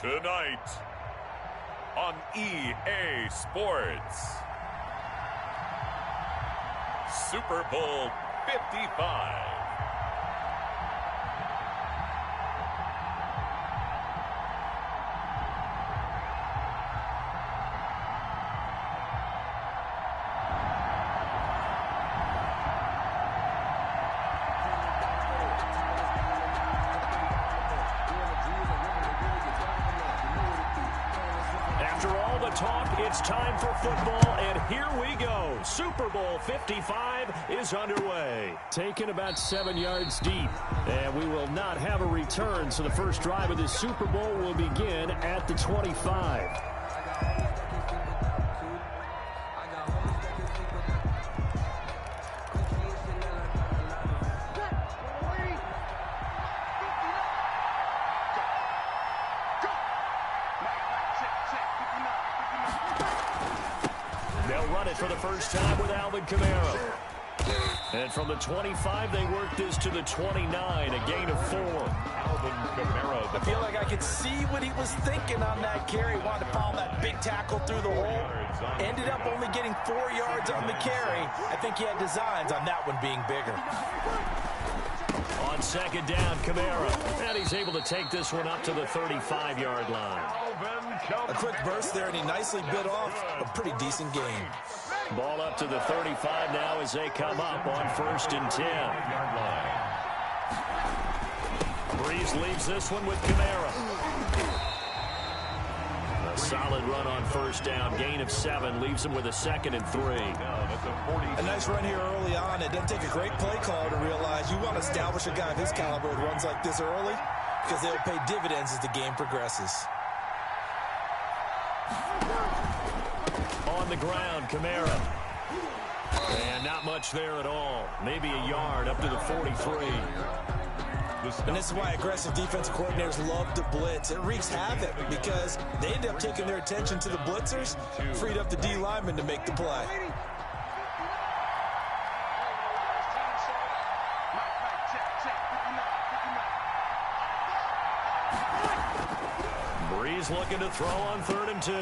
Tonight on EA Sports, Super Bowl 55. Talk, it's time for football, and here we go. Super Bowl 55 is underway. Taken about 7 yards deep, and we will not have a return, so the first drive of this Super Bowl will begin at the 25. For the first time with Alvin Kamara. And from the 25, they work this to the 29, a gain of 4. Alvin Kamara. I feel like I could see what he was thinking on that carry. Wanted to follow that big tackle through the hole. Ended up only getting 4 yards on the carry. I think he had designs on that one being bigger. On second down, Kamara. And he's able to take this one up to the 35-yard line. A quick burst there, and he nicely bit off a pretty decent gain. Ball up to the 35 now as they come up on 1st and 10. Breeze leaves this one with Kamara. A solid run on 1st down. Gain of 7 leaves him with a 2nd and 3. A nice run here early on. It doesn't take a great play call to realize you want to establish a guy of his caliber who runs like this early because they'll pay dividends as the game progresses. On the ground, Kamara. And not much there at all. Maybe a yard up to the 43. And this is why aggressive defensive coordinators love to blitz. It wreaks havoc because they end up taking their attention to the blitzers, freed up the D lineman to make the play. Breeze looking to throw on 3rd and 2.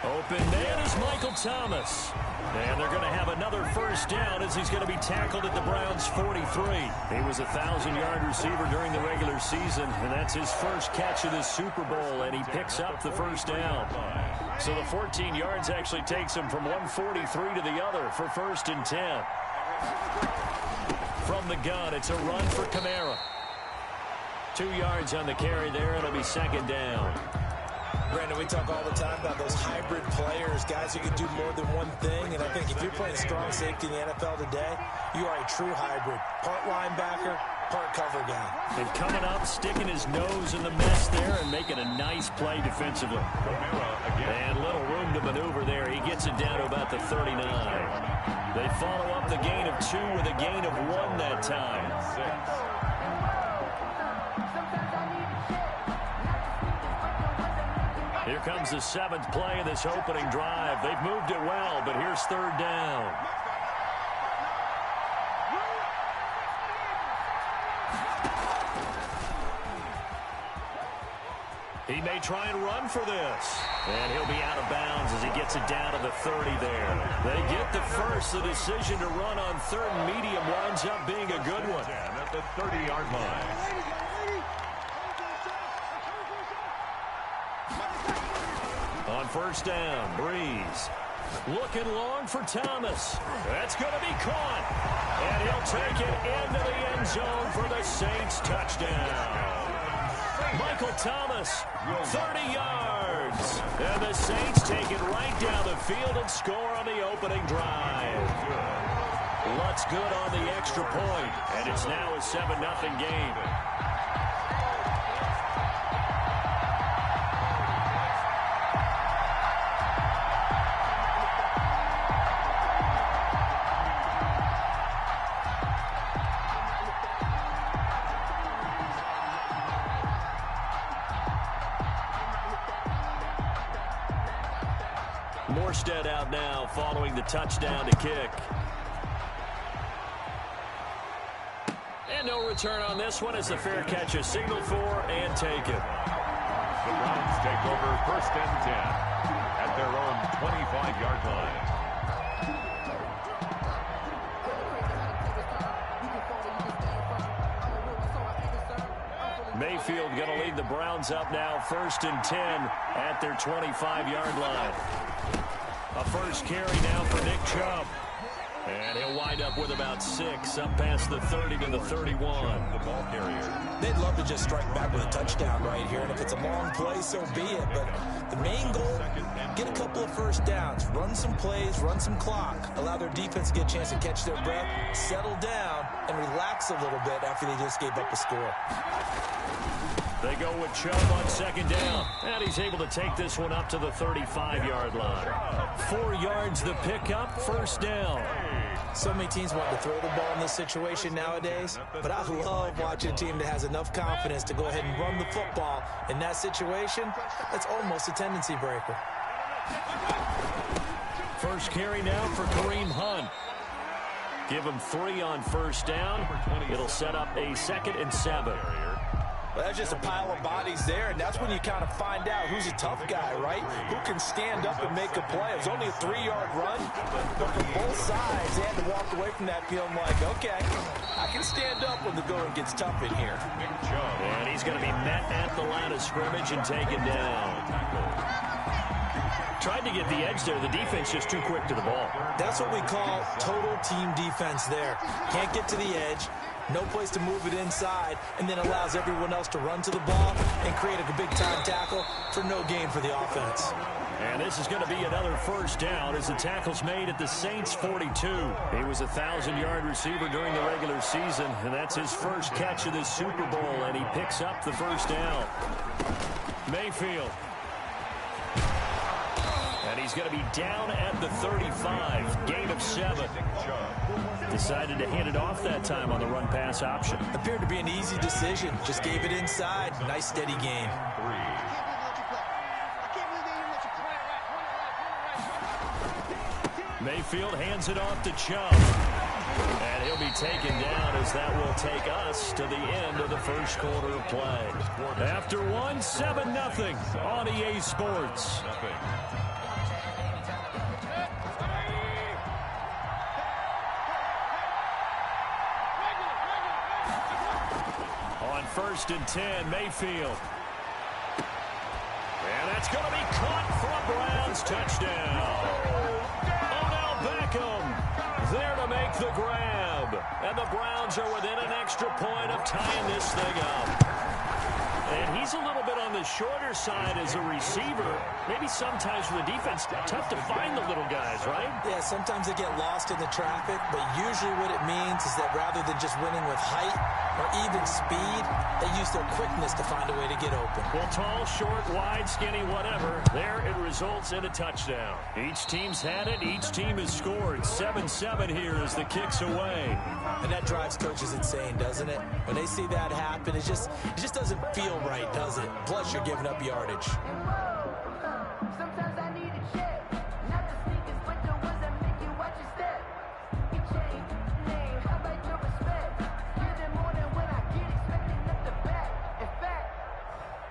Open man is Michael Thomas. And they're going to have another 1st down as he's going to be tackled at the Browns' 43. He was a 1,000-yard receiver during the regular season, and that's his first catch of this Super Bowl, and he picks up the 1st down. So the 14 yards actually takes him from 143 to the other for 1st and 10. From the gun, it's a run for Kamara. 2 yards on the carry there, and it'll be 2nd down. Brandon, we talk all the time about those hybrid players, guys who can do more than one thing, and I think if you're playing strong safety in the NFL today, you are a true hybrid. Part linebacker, part cover guy. And coming up, sticking his nose in the mess there and making a nice play defensively. And little room to maneuver there. He gets it down to about the 39. They follow up the gain of 2 with a gain of 1 that time. Here comes the 7th play of this opening drive. They've moved it well, but here's 3rd down. He may try and run for this. And he'll be out of bounds as he gets it down to the 30 there. They get the first. The decision to run on 3rd and medium winds up being a good one. At the 30-yard line. On 1st down, Breeze. Looking long for Thomas. That's going to be caught. And he'll take it into the end zone for the Saints touchdown. Michael Thomas, 30 yards. And the Saints take it right down the field and score on the opening drive. Lutz good on the extra point. And it's now a 7-0 game. Morstead out now following the touchdown to kick. And no return on this one as the fair catch is signaled for and taken. The Browns take over 1st and 10 at their own 25-yard line. Mayfield going to lead the Browns up now, 1st and 10 at their 25-yard line. A first carry now for Nick Chubb. And he'll wind up with about 6, up past the 30 to the 31. The ball carrier. They'd love to just strike back with a touchdown right here, and if it's a long play, so be it. But the main goal, get a couple of first downs, run some plays, run some clock, allow their defense to get a chance to catch their breath, settle down, and relax a little bit after they just gave up a score. They go with Chubb on 2nd down, and he's able to take this one up to the 35-yard line. 4 yards the pickup, 1st down. So many teams want to throw the ball in this situation nowadays, but I love watching a team that has enough confidence to go ahead and run the football. In that situation, that's almost a tendency breaker. First carry now for Kareem Hunt. Give him 3 on 1st down. It'll set up a 2nd and 7. Well, that's just a pile of bodies there, and that's when you kind of find out who's a tough guy, right? Who can stand up and make a play. It was only a 3-yard run, but from both sides, they had to walk away from that feeling like, okay, I can stand up when the going gets tough in here. And he's going to be met at the line of scrimmage and taken down. Tried to get the edge there. The defense just too quick to the ball. That's what we call total team defense there. Can't get to the edge. No place to move it inside, and then allows everyone else to run to the ball and create a big-time tackle for no gain for the offense. And this is going to be another 1st down as the tackle's made at the Saints' 42. He was a 1,000-yard receiver during the regular season, and that's his first catch of this Super Bowl, and he picks up the 1st down. Mayfield. And he's going to be down at the 35, gain of 7. Decided to hand it off that time on the run-pass option. Appeared to be an easy decision. Just gave it inside. Nice, steady gain. Mayfield hands it off to Chubb. And he'll be taken down as that will take us to the end of the 1st quarter of play. After 1, 7-0 on EA Sports. On 1st and 10, Mayfield. And that's going to be caught for a Browns touchdown. Odell Beckham there to make the grab. And the Browns are within an extra point of tying this thing up. And he's a little bit on the shorter side as a receiver. Maybe sometimes for the defense, tough to find the little guys, right? Yeah, sometimes they get lost in the traffic, but usually what it means is that rather than just winning with height or even speed, they use their quickness to find a way to get open. Well, tall, short, wide, skinny, whatever, there it results in a touchdown. Each team's had it. Each team has scored. 7-7 here as the kick's away. And that drives coaches insane, doesn't it? When they see that happen, it just doesn't feel right, does it? Plus, you're giving up yardage. Sometimes I need a check, not the sneakers, but the ones that make you watch your step. You change name, how about your respect? Give them more than when I get expecting up the back. In fact,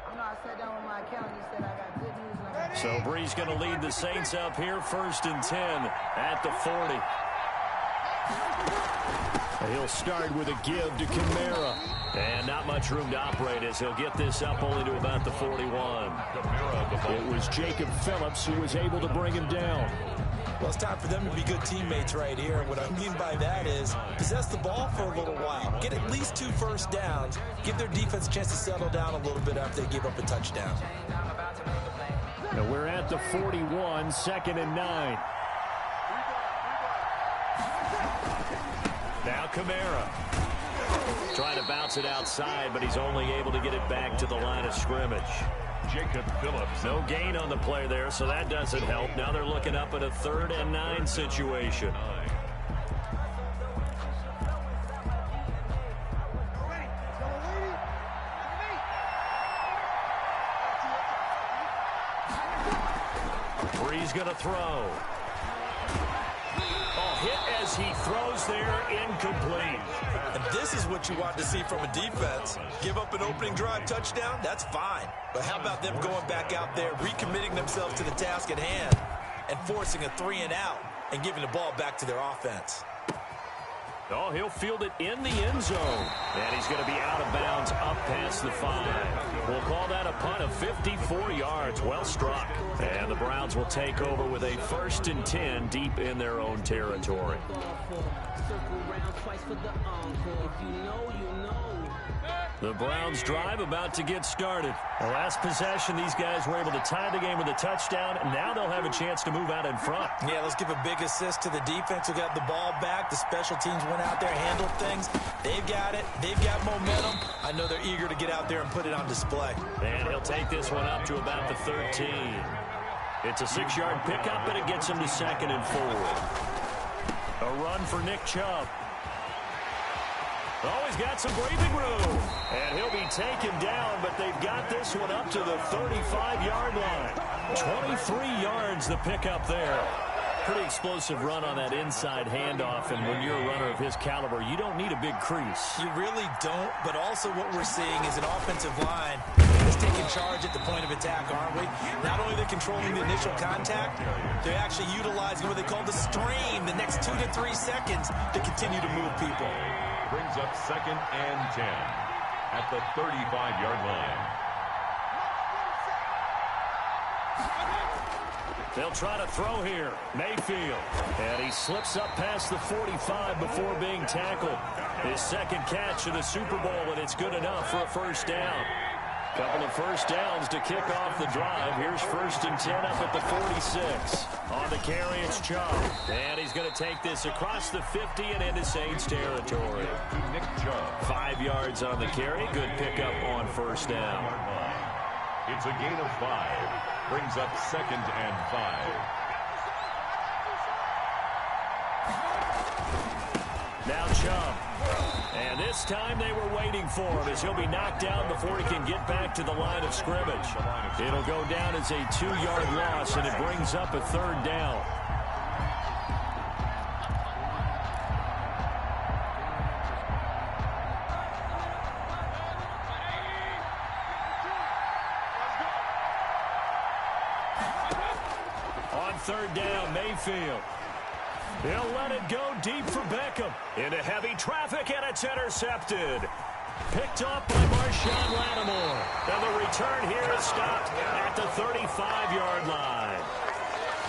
I know I sat down with my accountant and said I got good news and I got So Brees going to lead the Saints up here, 1st and 10 at the 40. He'll start with a give to Kamara. And not much room to operate as he'll get this up only to about the 41. It was Jacob Phillips who was able to bring him down. Well, it's time for them to be good teammates right here. And what I mean by that is possess the ball for a little while. Get at least 2 first downs. Give their defense a chance to settle down a little bit after they give up a touchdown. Now we're at the 41, 2nd and 9. Now Kamara. Trying to bounce it outside, but he's only able to get it back to the line of scrimmage. Jacob Phillips. No gain on the play there, so that doesn't help. Now they're looking up at a 3rd and 9 situation. Brees going to throw. Oh, hit as fires. He throws there, incomplete. And this is what you want to see from a defense. Give up an opening drive touchdown, that's fine. But how about them going back out there, recommitting themselves to the task at hand, and forcing a 3-and-out and giving the ball back to their offense. Oh, he'll field it in the end zone. And he's going to be out of bounds up past the 5. We'll call that a punt of 54 yards. Well struck. And the Browns will take over with a 1st and 10 deep in their own territory. The Browns drive about to get started. The last possession, these guys were able to tie the game with a touchdown, and now they'll have a chance to move out in front. Yeah, let's give a big assist to the defense who got the ball back. The special teams went out there, handled things. They've got it. They've got momentum. I know they're eager to get out there and put it on display. And he'll take this one up to about the 13. It's a 6-yard pickup, and it gets him to 2nd and 4. A run for Nick Chubb. Oh, he's got some breathing room. And he'll be taken down, but they've got this one up to the 35-yard line. 23 yards the pickup there. Pretty explosive run on that inside handoff, and when you're a runner of his caliber, you don't need a big crease. You really don't, but also what we're seeing is an offensive line that's taking charge at the point of attack, aren't we? Not only are they controlling the initial contact, they're actually utilizing what they call the stream, the next 2 to 3 seconds to continue to move people. Brings up 2nd and 10 at the 35-yard line. They'll try to throw here. Mayfield. And he slips up past the 45 before being tackled. His 2nd catch in the Super Bowl, and it's good enough for a 1st down. Couple of 1st downs to kick off the drive. Here's 1st and 10 up at the 46. On the carry, it's Chubb. And he's going to take this across the 50 and into Saints territory. Nick Chubb. 5 yards on the carry. Good pickup on 1st down. It's a gain of 5. Brings up 2nd and 5. Now Chubb. And this time they were waiting for him as he'll be knocked down before he can get back to the line of scrimmage. It'll go down as a 2-yard loss, and it brings up a 3rd down. On 3rd down, Mayfield. He'll let it go deep for Beckham. Into heavy traffic, and it's intercepted. Picked up by Marshawn Lattimore. And the return here is stopped at the 35-yard line.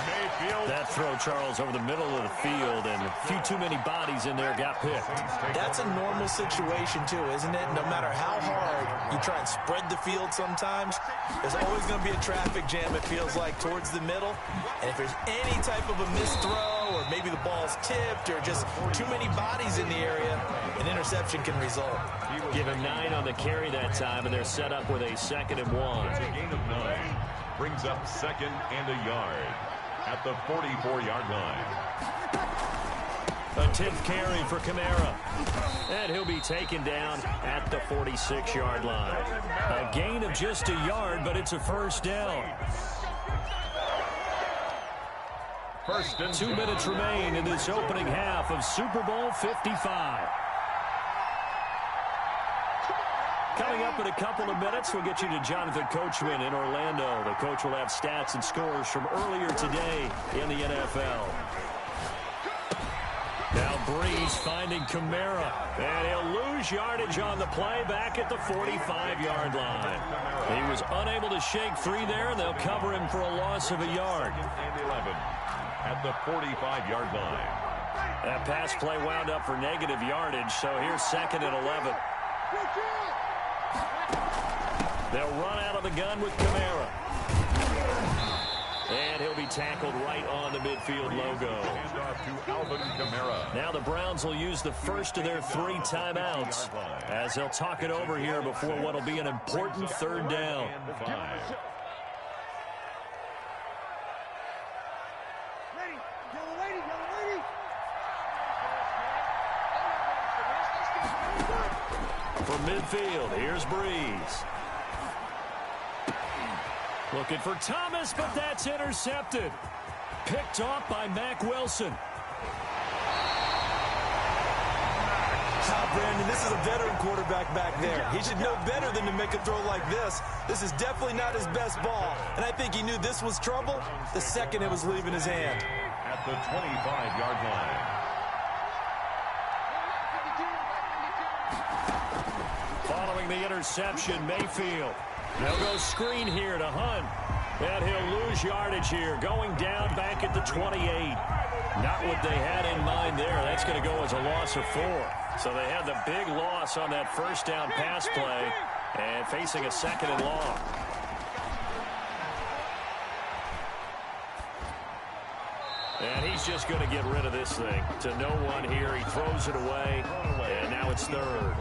Mayfield. That throw, Charles, over the middle of the field, and a few too many bodies in there got picked. That's a normal situation, too, isn't it? No matter how hard you try and spread the field sometimes, there's always going to be a traffic jam, it feels like, towards the middle. And if there's any type of a missed throw, or maybe the ball's tipped, or just too many bodies in the area, an interception can result. Give him 9 on the carry that time, and they're set up with a 2nd and 1. It's a gain of 9. Brings up 2nd and a yard at the 44-yard line. A 10th carry for Kamara. And he'll be taken down at the 46-yard line. A gain of just a yard, but it's a 1st down. 1st and 2 minutes remain in this opening half of Super Bowl 55. Coming up in a couple of minutes, we'll get you to Jonathan Coachman in Orlando. The coach will have stats and scores from earlier today in the NFL. Now Breeze finding Kamara. And he'll lose yardage on the play back at the 45-yard line. He was unable to shake free there, and they'll cover him for a loss of a yard. And 11 at the 45-yard line. That pass play wound up for negative yardage, so here's 2nd and 11. They'll run out of the gun with Kamara. And he'll be tackled right on the midfield logo. Now the Browns will use the first of their 3 timeouts as they'll talk it over here before what will be an important 3rd down. From midfield, here's Breeze. Looking for Thomas, but that's intercepted. Picked off by Mack Wilson. Brandon, this is a veteran quarterback back there. He should know better than to make a throw like this. This is definitely not his best ball, and I think he knew this was trouble the second it was leaving his hand. At the 25-yard line. Following the interception, Mayfield. They'll go screen here to Hunt. And he'll lose yardage here, going down back at the 28. Not what they had in mind there. That's going to go as a loss of 4. So they had the big loss on that first down pass play and facing a 2nd and long. And he's just going to get rid of this thing to no one here. He throws it away, and now it's 3rd.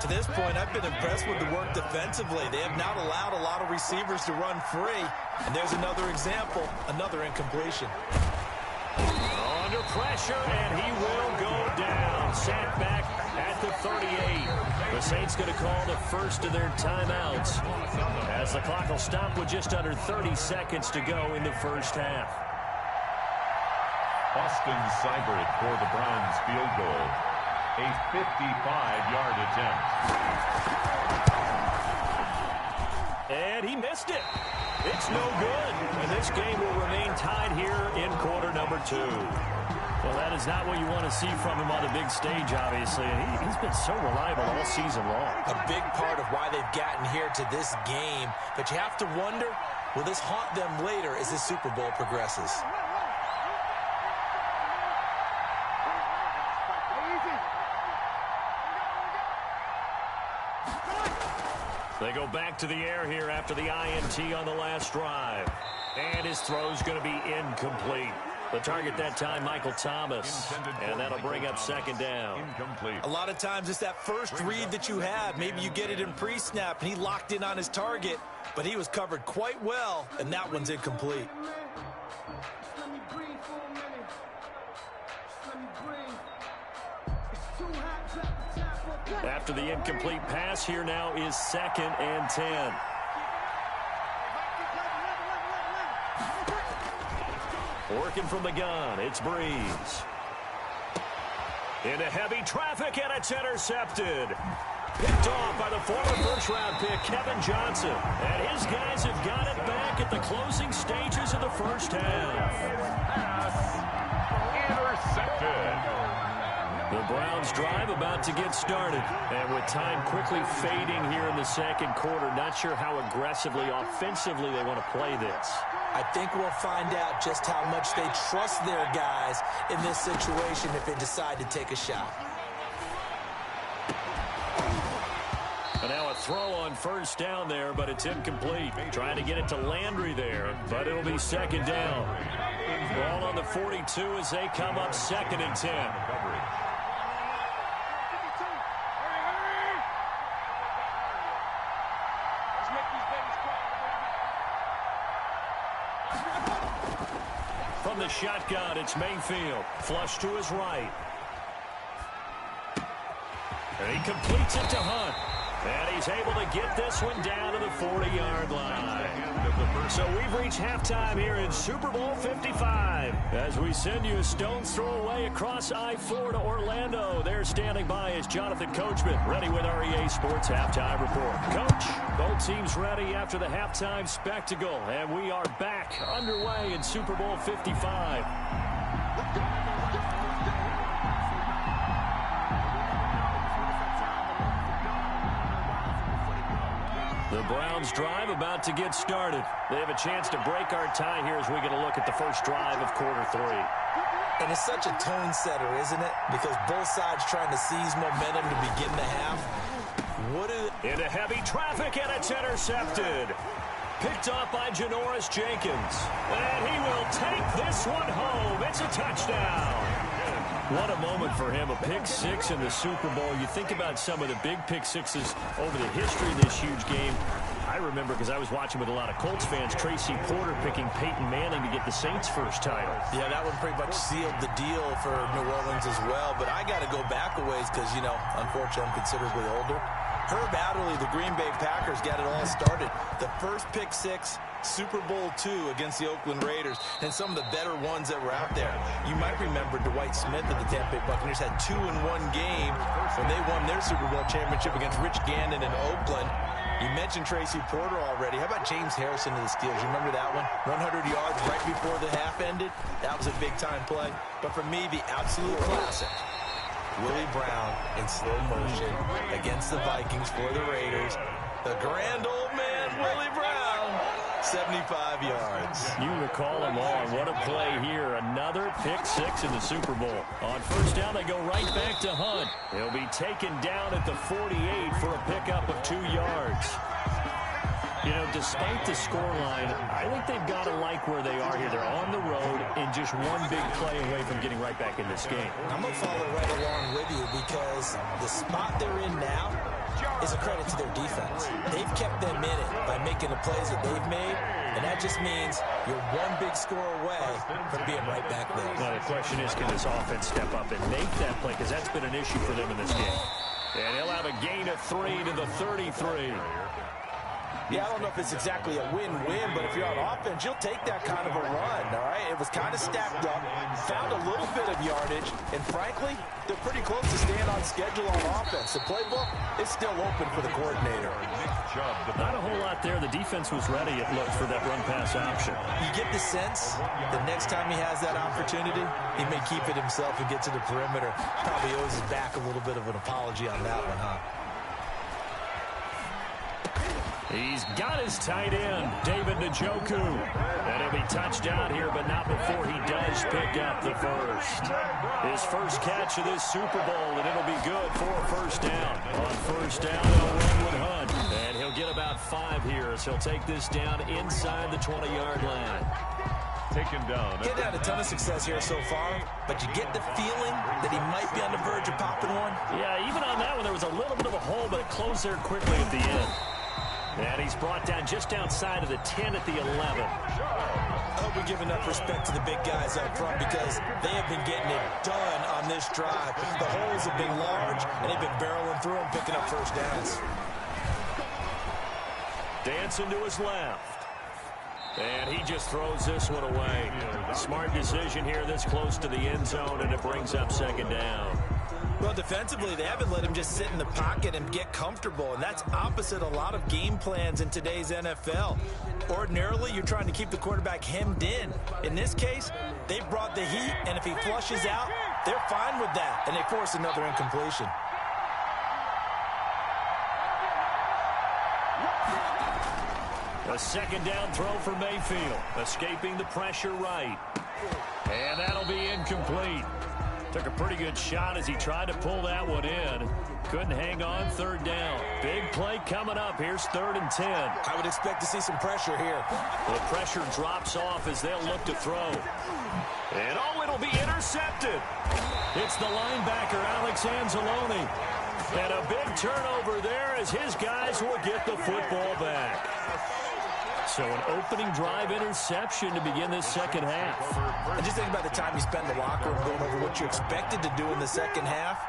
To this point, I've been impressed with the work defensively. They have not allowed a lot of receivers to run free. And there's another example, another incompletion. Under pressure, and he will go down. Sacked back at the 38. The Saints going to call the first of their timeouts as the clock will stop with just under 30 seconds to go in the first half. Austin Seibert for the Browns field goal. A 55-yard attempt. And he missed it. It's no good. And this game will remain tied here in quarter number 2. Well, that is not what you want to see from him on the big stage, obviously. And he's been so reliable all season long. A big part of why they've gotten here to this game. But you have to wonder, will this haunt them later as the Super Bowl progresses? They go back to the air here after the INT on the last drive. And his throw's going to be incomplete. The target that time, Michael Thomas. And that'll bring up 2nd down. Incomplete. A lot of times it's that first read that you have. Maybe you get it in pre-snap and he locked in on his target, but he was covered quite well, and that one's incomplete. Let me breathe for a minute. Let me breathe. It's too hot, drop the top of. After the incomplete pass, here now is 2nd and 10. Working from the gun, it's Breeze. Into heavy traffic, and it's intercepted. Picked off by the former first-round pick, Kevin Johnson. And his guys have got it back at the closing stages of the first half. Intercepted. The Browns drive about to get started. And with time quickly fading here in the second quarter, not sure how aggressively, offensively they want to play this. I think we'll find out just how much they trust their guys in this situation if they decide to take a shot. And now a throw on first down there, but it's incomplete. Trying to get it to Landry there, but it'll be 2nd down. Ball on the 42 as they come up 2nd and 10. From the shotgun, it's Mayfield. Flush to his right. And he completes it to Hunt. And he's able to get this one down to the 40-yard line. So we've reached halftime here in Super Bowl 55. As we send you a stone's throw away across I-4 to Orlando. There standing by is Jonathan Coachman, ready with our EA Sports Halftime Report. Coach, both teams ready after the halftime spectacle. And we are back underway in Super Bowl 55. The Browns drive about to get started. They have a chance to break our tie here as we get a look at the first drive of quarter 3. And it's such a tone setter, isn't it? Because both sides trying to seize momentum to begin the half. Into heavy traffic, and it's intercepted. Picked off by Janoris Jenkins. And he will take this one home. It's a touchdown. What a moment for him, a pick 6 in the Super Bowl. You think about some of the big pick 6s over the history of this huge game. I remember, because I was watching with a lot of Colts fans, Tracy Porter picking Peyton Manning to get the Saints' first title. Yeah, that one pretty much sealed the deal for New Orleans as well. But I got to go back a ways because, you know, unfortunately I'm considerably older. Herb Adderley, the Green Bay Packers, got it all started. The first pick 6 Super Bowl II against the Oakland Raiders, and some of the better ones that were out there. You might remember Dwight Smith of the Tampa Bay Buccaneers had 2 in one game when they won their Super Bowl championship against Rich Gannon in Oakland. You mentioned Tracy Porter already. How about James Harrison of the Steelers? You remember that one? 100 yards right before the half ended. That was a big-time play. But for me, the absolute classic, Willie Brown in slow motion against the Vikings for the Raiders. The grand old man, Willie Brown, 75 yards. You recall them all. What a play here. Another pick-6 in the Super Bowl. On first down, they go right back to Hunt. He'll be taken down at the 48 for a pickup of 2 yards. You know, despite the scoreline, I think they've got to like where they are here. They're on the road and just one big play away from getting right back in this game. I'm going to follow right along with you because the spot they're in now is a credit to their defense. They've kept them in it by making the plays that they've made, and that just means you're one big score away from being right back there. Well, the question is, can this offense step up and make that play? Because that's been an issue for them in this game. And he'll have a gain of 3 to the 33. Yeah, I don't know if it's exactly a win-win, but if you're on offense, you'll take that kind of a run, all right? It was kind of stacked up, found a little bit of yardage, and frankly, they're pretty close to staying on schedule on offense. The playbook is still open for the coordinator. Not a whole lot there. The defense was ready, it looked, for that run-pass option. You get the sense the next time he has that opportunity, he may keep it himself and get to the perimeter. Probably owes his back a little bit of an apology on that one, huh? He's got his tight end, David Njoku. And he'll be touched out here, but not before he does pick up the first. His first catch of this Super Bowl, and it'll be good for a first down. On first down, he'll run with Hunt. And he'll get about 5 here as he'll take this down inside the 20-yard line. Taken down. He's had a ton of success here so far, but you get the feeling that he might be on the verge of popping one. Yeah, even on that one, there was a little bit of a hole, but it closed there quickly at the end. And he's brought down just outside of the 10 at the 11. I hope we give enough respect to the big guys up front because they have been getting it done on this drive. The holes have been large, and they've been barreling through them, picking up first downs. Dancing to his left. And he just throws this one away. Smart decision here this close to the end zone, and it brings up second down. Well, defensively, they haven't let him just sit in the pocket and get comfortable, and that's opposite a lot of game plans in today's NFL. Ordinarily, you're trying to keep the quarterback hemmed in. In this case, they brought the heat, and if he flushes out, they're fine with that, and they force another incompletion. A second down throw for Mayfield, escaping the pressure right. And that'll be incomplete. Took a pretty good shot as he tried to pull that one in. Couldn't hang on third down. Big play coming up. Here's 3rd and 10. I would expect to see some pressure here. The pressure drops off as they'll look to throw. And it'll be intercepted. It's the linebacker, Alex Anzalone. And a big turnover there as his guys will get the football back. So an opening drive interception to begin this second half. And just think about the time you spend in the locker room going over what you expected to do in the second half.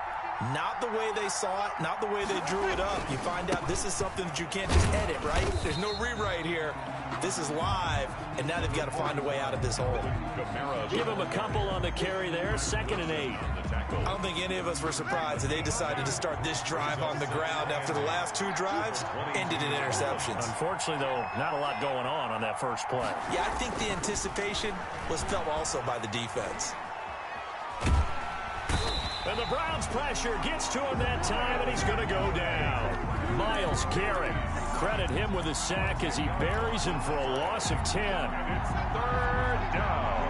Not the way they saw it, not the way they drew it up. You find out this is something that you can't just edit, right? There's no rewrite here. This is live, and now they've got to find a way out of this hole. Give him a couple on the carry there, 2nd and 8. I don't think any of us were surprised that they decided to start this drive on the ground after the last 2 drives ended in interceptions. Unfortunately, though, not a lot going on that first play. Yeah, I think the anticipation was felt also by the defense. And the Browns' pressure gets to him that time, and he's going to go down. Myles Garrett, credit him with a sack as he buries him for a loss of 10. It's 3rd down.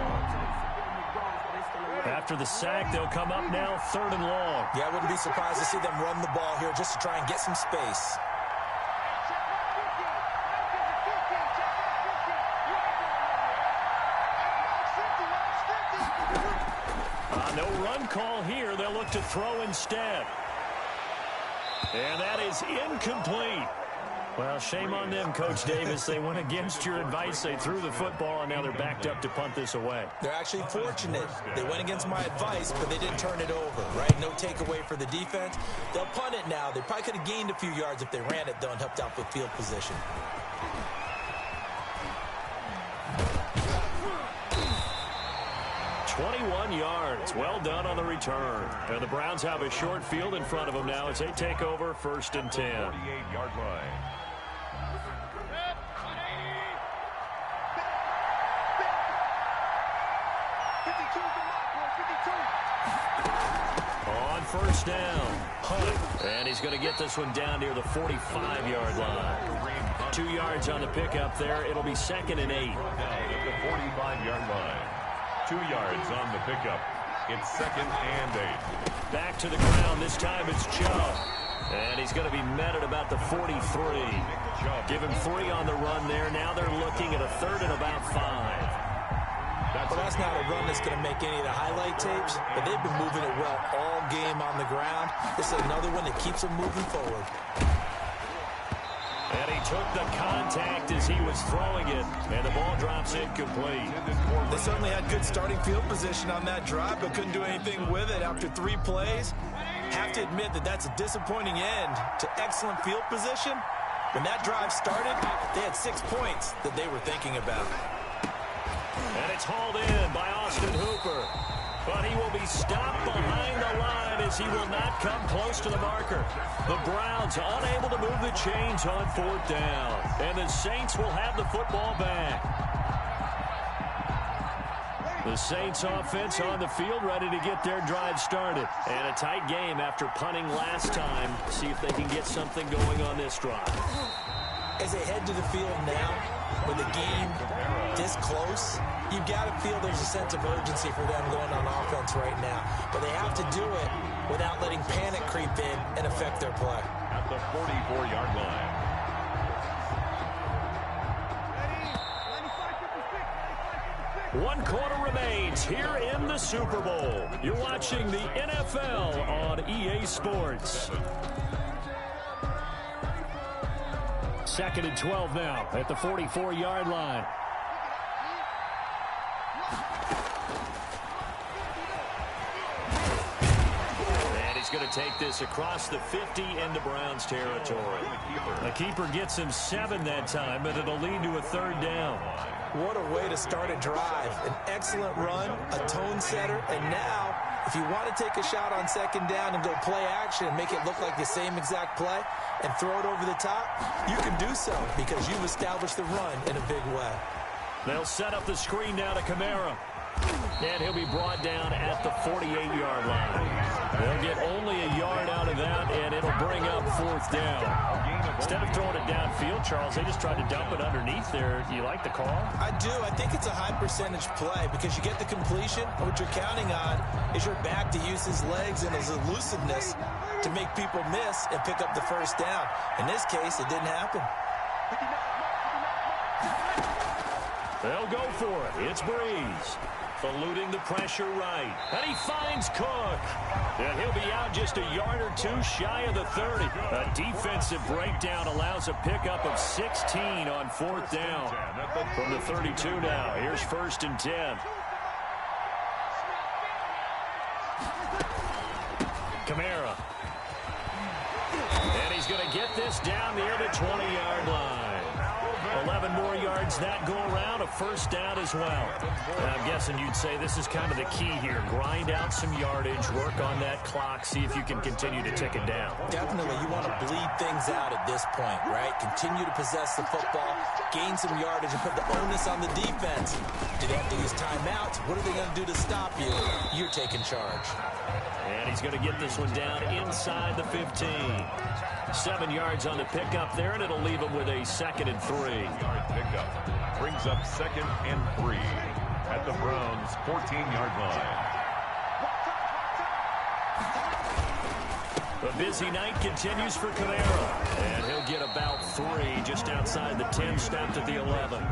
After the sack, they'll come up now 3rd and long. Yeah, I wouldn't be surprised to see them run the ball here just to try and get some space. No run call here. They'll look to throw instead. And that is incomplete. Well, shame on them, Coach Davis. They went against your advice. They threw the football, and now they're backed up to punt this away. They're actually fortunate. They went against my advice, but they didn't turn it over, right? No takeaway for the defense. They'll punt it now. They probably could have gained a few yards if they ran it, though, and helped out with field position. 21 yards. Well done on the return. And the Browns have a short field in front of them now as they take over 1st and 10. 48-yard line. On 1st down, Hunt. And he's going to get this one down near the 45-yard line. 2 yards on the pickup there. It'll be 2nd and 8. Down at the 45-yard line. 2 yards on the pickup. It's 2nd and 8. Back to the ground. This time it's Chubb. And he's going to be met at about the 43. Give him 3 on the run there. Now they're looking at a 3rd and about 5. Well, that's not a run that's going to make any of the highlight tapes, but they've been moving it well all game on the ground. This is another one that keeps them moving forward. And he took the contact as he was throwing it, and the ball drops incomplete. They certainly had good starting field position on that drive, but couldn't do anything with it after 3 plays. Have to admit that that's a disappointing end to excellent field position. When that drive started, they had 6 points that they were thinking about. And it's hauled in by Austin Hooper. But he will be stopped behind the line as he will not come close to the marker. The Browns unable to move the chains on 4th down. And the Saints will have the football back. The Saints offense on the field ready to get their drive started. And a tight game after punting last time. See if they can get something going on this drive. As they head to the field now, with the game this close, you've got to feel there's a sense of urgency for them going on offense right now. But they have to do it without letting panic creep in and affect their play. At the 44-yard line. 1 quarter remains here in the Super Bowl. You're watching the NFL on EA Sports. 2nd and 12 now at the 44-yard line. And he's going to take this across the 50 into Browns territory. The keeper gets him 7 that time, but it'll lead to a 3rd down. What a way to start a drive. An excellent run, a tone setter, and now, if you want to take a shot on 2nd down and go play action and make it look like the same exact play and throw it over the top, you can do so because you've established the run in a big way. They'll set up the screen now to Kamara. And he'll be brought down at the 48-yard line. They'll get only a yard out of that, and it'll bring up 4th down. Instead of throwing it downfield, Charles, they just tried to dump it underneath there. You like the call? I do. I think it's a high-percentage play because you get the completion. What you're counting on is your back to use his legs and his elusiveness to make people miss and pick up the 1st down. In this case, it didn't happen. They'll go for it. It's Breeze. Eluding the pressure right. And he finds Cook. And he'll be out just a yard or 2 shy of the 30. A defensive breakdown allows a pickup of 16 on 4th down. From the 32 now. Here's 1st and 10. Kamara. And he's going to get this down near the 20-yard line. 11 more yards that go around, a 1st down as well. And I'm guessing you'd say this is kind of the key here. Grind out some yardage, work on that clock, see if you can continue to tick it down. Definitely, you want to bleed things out at this point, right? Continue to possess the football, gain some yardage, and put the onus on the defense. Do they have to use timeouts? What are they going to do to stop you? You're taking charge. And he's going to get this one down inside the 15. 7 yards on the pickup there, and it'll leave him with a 2nd and 3. Yard pickup brings up 2nd and 3 at the Browns' 14-yard line. The busy night continues for Kamara, and he'll get about 3 just outside the 10, stopped at the 11.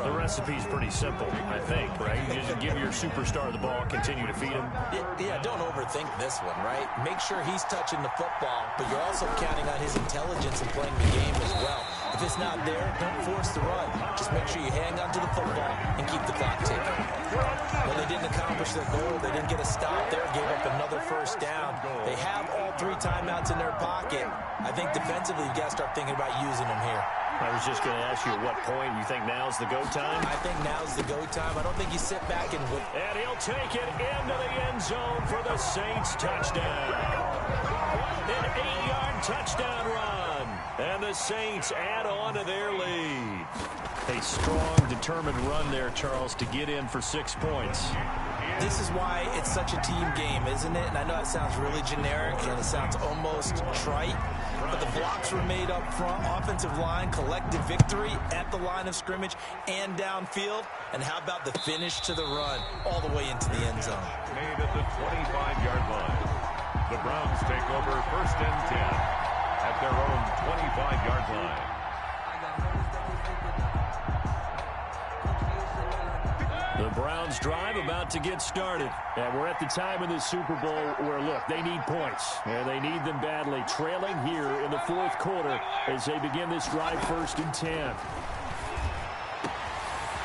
The recipe's pretty simple, I think, right? You just give your superstar the ball, continue to feed him. Yeah, don't overthink this one, right? Make sure he's touching the football, but you're also counting on his intelligence in playing the game as well. If it's not there, don't force the run. Just make sure you hang on to the football and keep the clock ticking. Well, they didn't accomplish their goal. They didn't get a stop there, gave up another 1st down. They have all 3 timeouts in their pocket. I think defensively, you've got to start thinking about using them here. I was just going to ask you at what point you think now's the go time? I think now's the go time. I don't think you sit back and wait. And he'll take it into the end zone for the Saints touchdown. An 8-yard touchdown run. And the Saints add on to their lead. A strong, determined run there, Charles, to get in for 6 points. This is why it's such a team game, isn't it? And I know it sounds really generic and it sounds almost trite, but the blocks were made up front, offensive line, collective victory at the line of scrimmage and downfield. And how about the finish to the run all the way into the end zone? Made at the 25-yard line. The Browns take over 1st and 10 at their own 25-yard line. The Browns drive about to get started. And we're at the time in the Super Bowl where, look, they need points. And they need them badly. Trailing here in the 4th quarter as they begin this drive 1st and 10.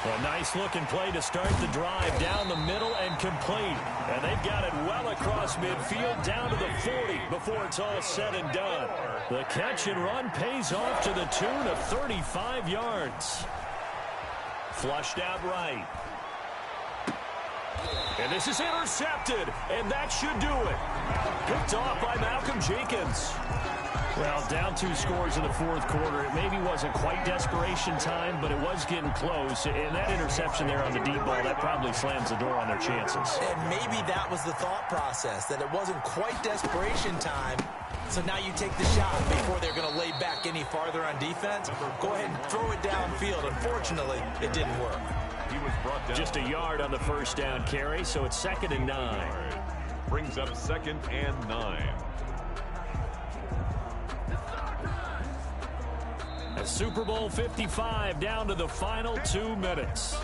A nice-looking play to start the drive down the middle and complete. And they've got it well across midfield down to the 40 before it's all said and done. The catch and run pays off to the tune of 35 yards. Flushed out right. And this is intercepted, and that should do it. Picked off by Malcolm Jenkins. Well, down 2 scores in the 4th quarter. It maybe wasn't quite desperation time, but it was getting close. And that interception there on the deep ball, that probably slams the door on their chances. And maybe that was the thought process, that it wasn't quite desperation time. So now you take the shot before they're going to lay back any farther on defense. Go ahead and throw it downfield. Unfortunately, it didn't work. He was brought down. Just a yard on the 1st down carry, so it's 2nd and 9. Brings up 2nd and 9. A Super Bowl 55 down to the final 2 minutes.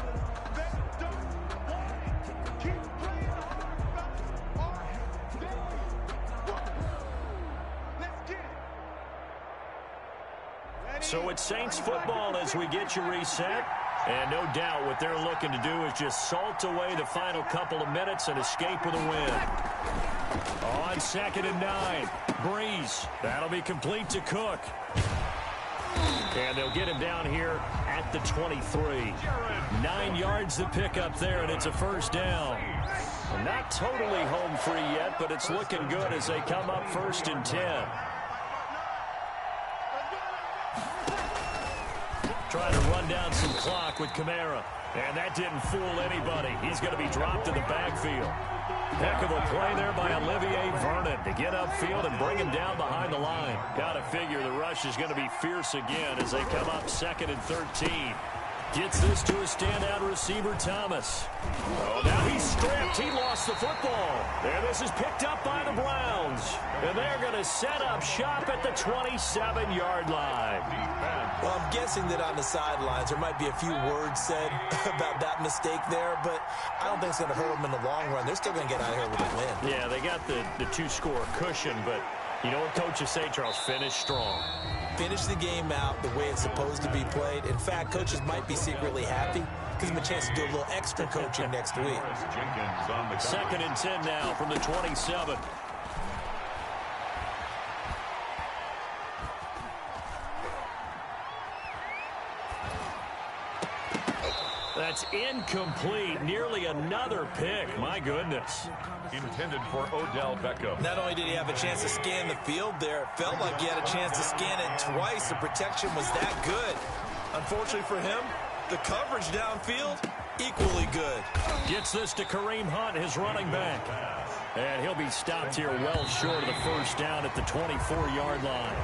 So it's Saints football as we get you reset. And no doubt what they're looking to do is just salt away the final couple of minutes and escape with a win. On 2nd and 9, Breeze. That'll be complete to Cook. And they'll get him down here at the 23. 9 yards to pick up there, and it's a 1st down. And not totally home free yet, but it's looking good as they come up 1st and 10. Trying to run down some clock with Kamara. And that didn't fool anybody. He's going to be dropped in the backfield. Heck of a play there by Olivier Vernon to get upfield and bring him down behind the line. Got to figure the rush is going to be fierce again as they come up 2nd and 13. Gets this to a standout receiver, Thomas. Oh, now he's stripped. He lost the football. And this is picked up by the Browns. And they're going to set up shop at the 27-yard line. Well, I'm guessing that on the sidelines there might be a few words said about that mistake there, but I don't think it's going to hurt them in the long run. They're still going to get out of here with a win. Yeah, they got the 2-score cushion, but you know what coaches say, Charles? Finish strong. Finish the game out the way it's supposed to be played. In fact, coaches might be secretly happy. Gives them a chance to do a little extra coaching next week. 2nd and 10 now from the 27. That's incomplete. Nearly another pick. My goodness. Intended for Odell Beckham. Not only did he have a chance to scan the field there, it felt like he had a chance to scan it twice. The protection was that good. Unfortunately for him, the coverage downfield, equally good. Gets this to Kareem Hunt, his running back. And he'll be stopped here well short of the 1st down at the 24-yard line.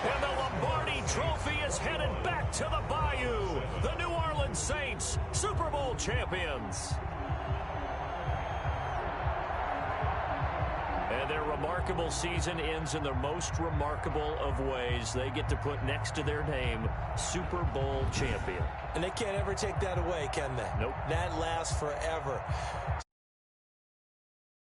And the Lombardi Trophy is headed back to the Bayou. The New Orleans Saints, Super Bowl champions. And their remarkable season ends in the most remarkable of ways. They get to put next to their name, Super Bowl champion. And they can't ever take that away, can they? Nope. That lasts forever.